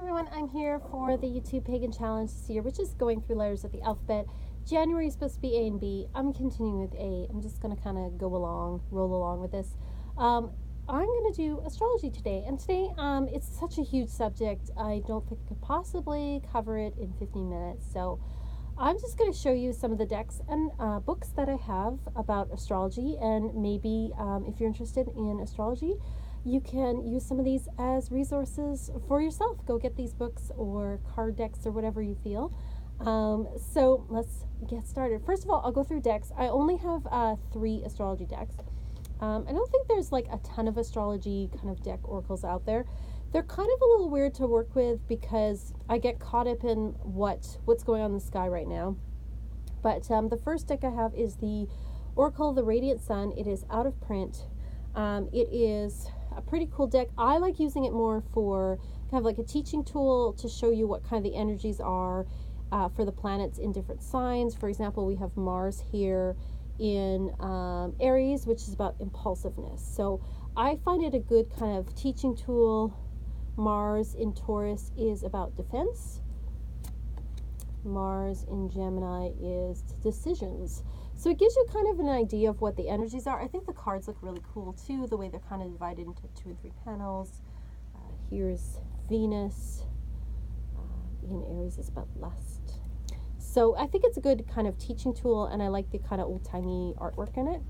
everyone, I'm here for the YouTube Pagan Challenge this year, which is going through letters of the alphabet. January is supposed to be A and B. I'm continuing with A. I'm just going to kind of roll along with this. I'm going to do astrology today, and today it's such a huge subject, I don't think I could possibly cover it in 15 minutes, so I'm just going to show you some of the decks and books that I have about astrology, and maybe if you're interested in astrology, you can use some of these as resources for yourself. Go get these books or card decks or whatever you feel. So let's get started. First of all, I'll go through decks. I only have 3 astrology decks. I don't think there's like a ton of astrology kind of deck oracles out there. They're kind of a little weird to work with because I get caught up in what's going on in the sky right now. But the first deck I have is the Oracle of the Radiant Sun. It is out of print. It is a pretty cool deck. I like using it more for kind of like a teaching tool to show you what kind of the energies are for the planets in different signs. For example, we have Mars here in Aries, which is about impulsiveness. So I find it a good kind of teaching tool. Mars in Taurus is about defense. Mars in Gemini is decisions. So it gives you kind of an idea of what the energies are. I think the cards look really cool too, the way they're kind of divided into 2 and 3 panels. Here's Venus. In Aries is about lust. So I think it's a good kind of teaching tool, and I like the kind of old-timey artwork in it.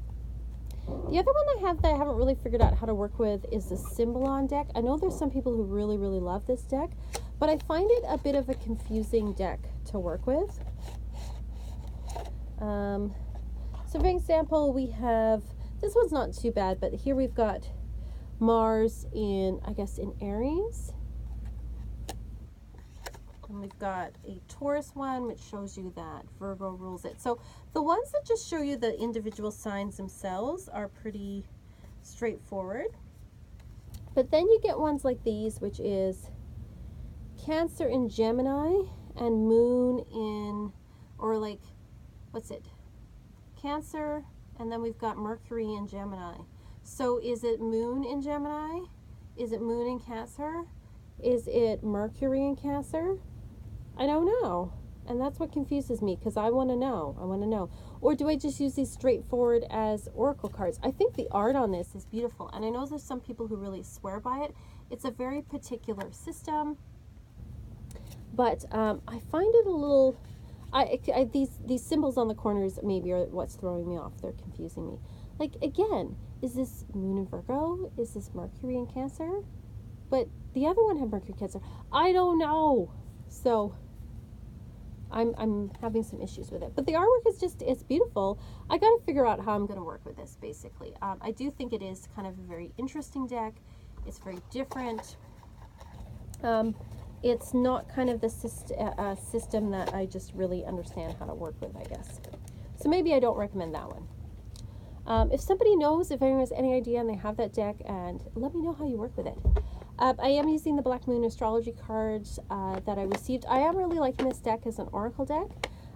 The other one I have that I haven't really figured out how to work with is the Symbolon deck. I know there's some people who really, really love this deck, but I find it a bit of a confusing deck to work with. So for example, we have, this one's not too bad, but here we've got Mars in, I guess, in Aries. And we've got a Taurus one, which shows you that Virgo rules it. So the ones that just show you the individual signs themselves are pretty straightforward. But then you get ones like these, which is Cancer in Gemini and Moon in, or like, what's it? Cancer, and then we've got Mercury in Gemini. So is it Moon in Gemini? Is it Moon in Cancer? Is it Mercury in Cancer? I don't know. And that's what confuses me, because I want to know. Or do I just use these straightforward as oracle cards? I think the art on this is beautiful, and I know there's some people who really swear by it. It's a very particular system, but I find it a little, these symbols on the corners maybe are what's throwing me off. They're confusing me. Like, again, is this Moon in Virgo? Is this Mercury in Cancer? But the other one had Mercury in Cancer. I don't know. So I'm having some issues with it. But the artwork is just, it's beautiful. I got to figure out how I'm going to work with this, basically. I do think it is kind of a very interesting deck. It's very different. It's not kind of the system that I just really understand how to work with, I guess. So maybe I don't recommend that one. If somebody knows, if anyone has any idea and they have that deck, and let me know how you work with it. I am using the Black Moon astrology cards that I received. I am really liking this deck as an oracle deck.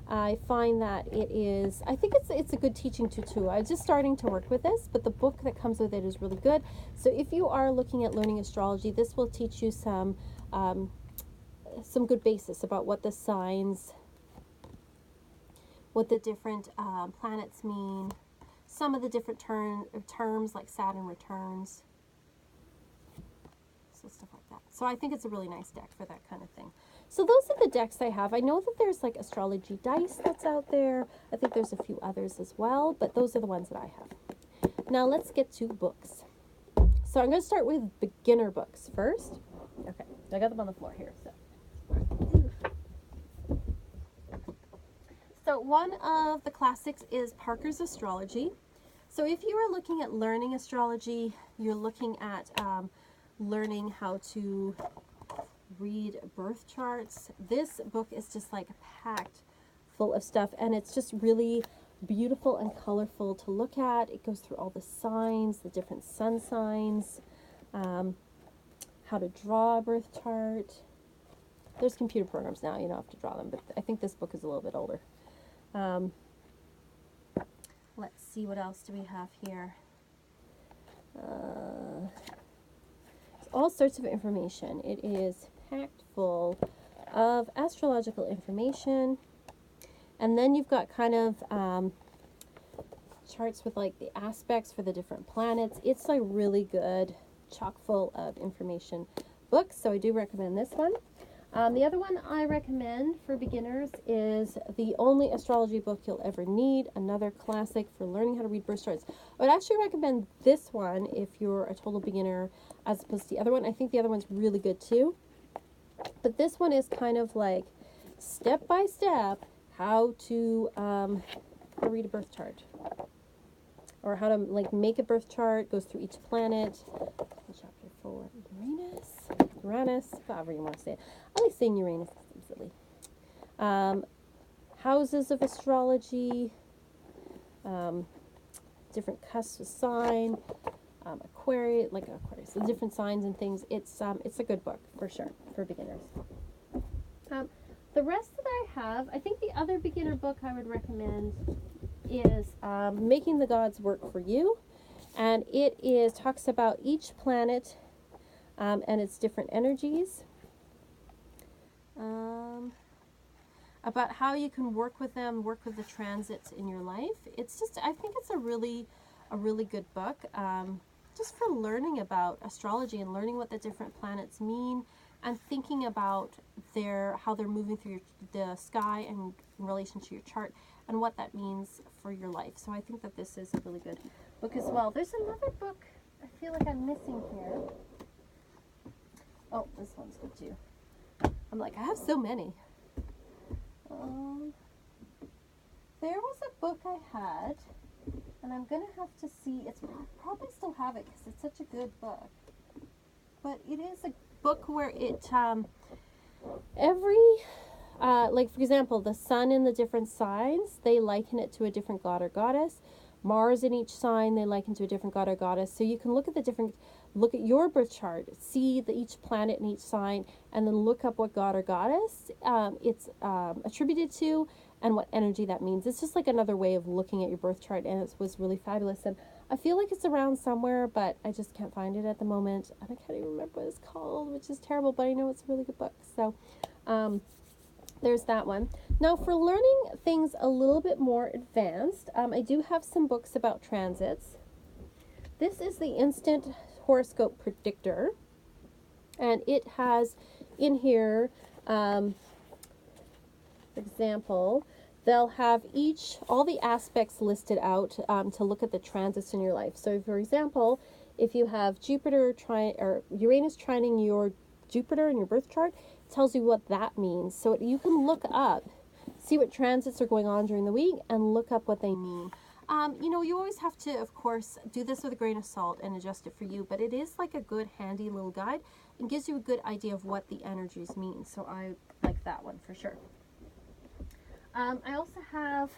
I find that it is, I think it's a good teaching tool too. I'm just starting to work with this, but the book that comes with it is really good. So if you are looking at learning astrology, this will teach you some good basis about what the signs, what the different planets mean, some of the different terms like Saturn returns. So stuff like that. So I think it's a really nice deck for that kind of thing. So those are the decks I have. I know that there's like astrology dice that's out there. I think there's a few others as well, but those are the ones that I have. Now let's get to books. So I'm going to start with beginner books first. Okay, I got them on the floor here. So one of the classics is Parker's Astrology. So if you are looking at learning astrology, you're looking at learning how to read birth charts. This book is just like packed full of stuff, and it's just really beautiful and colorful to look at. It goes through all the signs, the different sun signs, how to draw a birth chart. There's computer programs now, you don't have to draw them, but I think this book is a little bit older. Let's see, what else do we have here? All sorts of information. It is packed full of astrological information. And then you've got kind of charts with like the aspects for the different planets. It's like really good, chock full of information book, so I do recommend this one. The other one I recommend for beginners is The Only Astrology Book You'll Ever Need, another classic for learning how to read birth charts. I would actually recommend this one if you're a total beginner as opposed to the other one. I think the other one's really good too. But this one is kind of like step by step how to read a birth chart. Or how to like make a birth chart, goes through each planet. Chapter 4, Uranus, however you want to say it. I like saying Uranus because it's silly. Houses of astrology, different cusps of sign, Aquarius, the different signs and things. It's a good book for sure for beginners. The rest that I have, I think the other beginner book I would recommend is Making the Gods Work for You, and it talks about each planet and its different energies, about how you can work with them, work with the transits in your life. It's just, I think it's a really good book, just for learning about astrology and learning what the different planets mean and thinking about how they're moving through the sky and in relation to your chart and what that means for your life. So I think that this is a really good book as well. There's another book I feel like I'm missing here. Oh, this one's good too. I'm like, I have so many. There was a book I had, and I'm going to have to see, probably still have it because it's such a good book. But it is a book where it, like for example, the sun in the different signs, they liken it to a different god or goddess. Mars in each sign, they liken to a different god or goddess. So you can look at your birth chart, see each planet in each sign, and then look up what god or goddess it's attributed to and what energy that means. It's just like another way of looking at your birth chart, and it was really fabulous. And I feel like it's around somewhere, but I just can't find it at the moment. And I can't even remember what it's called, which is terrible, but I know it's a really good book. So there's that one. Now for learning things a little bit more advanced, I do have some books about transits. This is the Instant Horoscope Predictor, and it has in here, for example, they'll have all the aspects listed out to look at the transits in your life. So for example, if you have Uranus trining your Jupiter in your birth chart, it tells you what that means. So you can look up, see what transits are going on during the week and look up what they mean. You always have to, of course, do this with a grain of salt and adjust it for you, but it is like a good handy little guide and gives you a good idea of what the energies mean. So I like that one for sure. I also have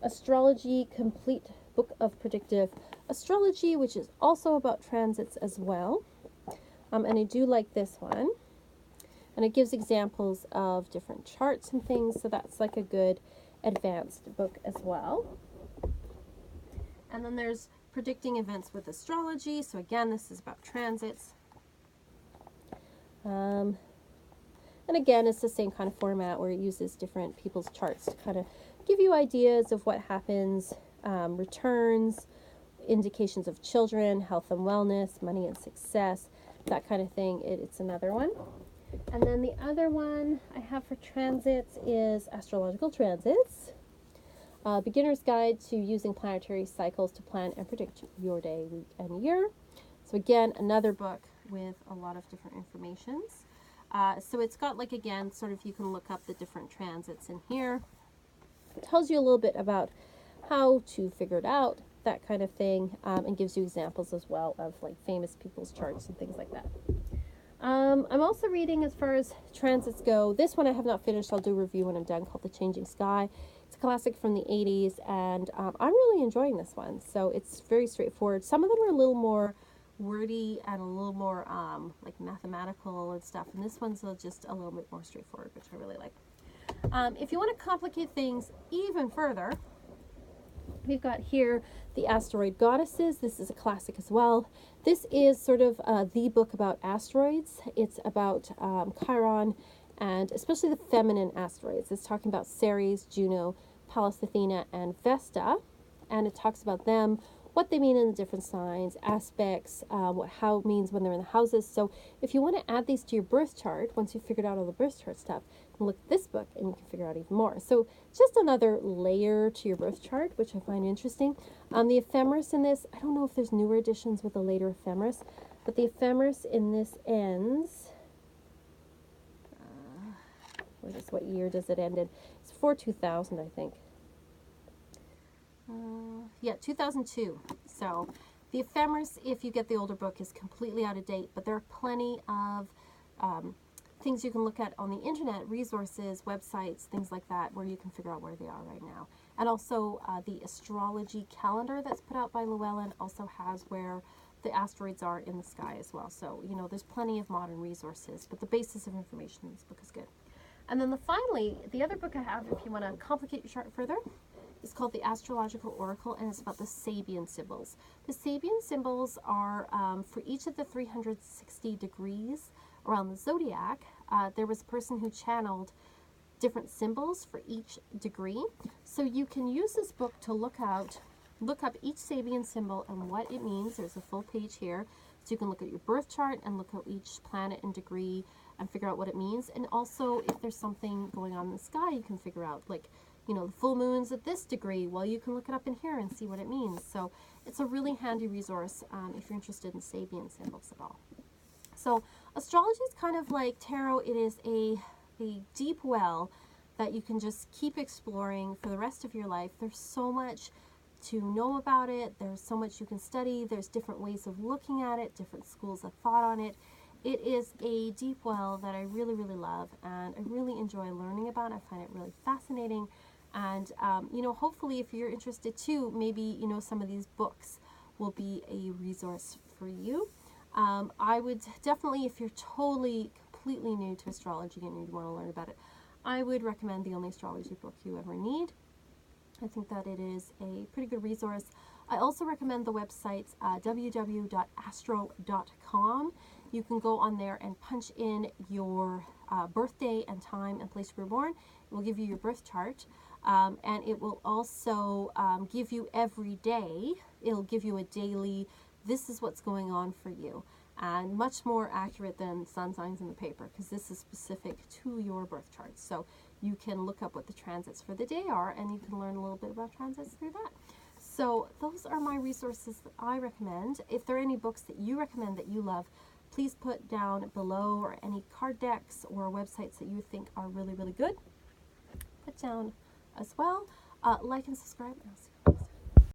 Astrology Complete Book of Predictive Astrology, which is also about transits as well. And I do like this one. And it gives examples of different charts and things, so that's like a good advanced book as well. And then there's Predicting Events with Astrology. So again, this is about transits. And again, it's the same kind of format where it uses different people's charts to kind of give you ideas of what happens, returns, indications of children, health and wellness, money and success, that kind of thing. It's another one. And then the other one I have for transits is Astrological Transits, Beginner's Guide to Using Planetary Cycles to Plan and Predict Your Day, Week, and Year. So again, another book with a lot of different informations. So it's got, like, again, sort of, you can look up the different transits in here. It tells you a little bit about how to figure it out, that kind of thing, and gives you examples as well of, like, famous people's charts and things like that. I'm also reading, as far as transits go, this one I have not finished. I'll do a review when I'm done, called The Changing Sky. It's a classic from the 80s, and I'm really enjoying this one. So it's very straightforward. Some of them are a little more wordy and a little more like mathematical and stuff, and this one's just a little bit more straightforward, which I really like. If you want to complicate things even further, We've got here the Asteroid Goddesses. This is a classic as well. This is sort of the book about asteroids. It's about Chiron and especially the feminine asteroids. It's talking about Ceres, Juno, Pallas Athena, and Vesta. And it talks about them, what they mean in the different signs, aspects, how it means when they're in the houses. So if you want to add these to your birth chart, once you've figured out all the birth chart stuff, you can look at this book and you can figure out even more. So just another layer to your birth chart, which I find interesting. The ephemeris in this, I don't know if there's newer editions with a later ephemeris, but the ephemeris in this ends, what year does it end in? It's for 2000, I think. Yeah, 2002. So the ephemeris, if you get the older book, is completely out of date, but there are plenty of things you can look at on the internet, resources, websites, things like that, where you can figure out where they are right now. And also the astrology calendar that's put out by Llewellyn also has where the asteroids are in the sky as well. So, you know, there's plenty of modern resources, but the basis of information in this book is good. And then finally, the other book I have, if you want to complicate your chart further, it's called the Astrological Oracle, and it's about the Sabian symbols. The Sabian symbols are for each of the 360 degrees around the zodiac. There was a person who channeled different symbols for each degree. So you can use this book to look up each Sabian symbol and what it means. There's a full page here. So you can look at your birth chart and look at each planet and degree and figure out what it means. And also, if there's something going on in the sky, you can figure out, like, you know, the full moon's at this degree. Well, you can look it up in here and see what it means. So it's a really handy resource if you're interested in Sabian symbols at all. So astrology is kind of like tarot. It is a deep well that you can just keep exploring for the rest of your life. There's so much to know about it. There's so much you can study. There's different ways of looking at it, different schools of thought on it. It is a deep well that I really, really love, and I really enjoy learning about. I find it really fascinating. And, you know, hopefully if you're interested too, maybe, you know, some of these books will be a resource for you. I would definitely, if you're completely new to astrology and you want to learn about it, I would recommend the only astrology book you ever need. I think that it is a pretty good resource. I also recommend the websites www.astro.com. You can go on there and punch in your birthday and time and place you were born. It will give you your birth chart. And it will also give you every day, it'll give you a daily, this is what's going on for you. And much more accurate than sun signs in the paper, because this is specific to your birth chart. So you can look up what the transits for the day are, and you can learn a little bit about transits through that. So those are my resources that I recommend. If there are any books that you recommend that you love, please put down below, or any card decks or websites that you think are really, really good. Put down as well. Like and subscribe, and I'll see you next time.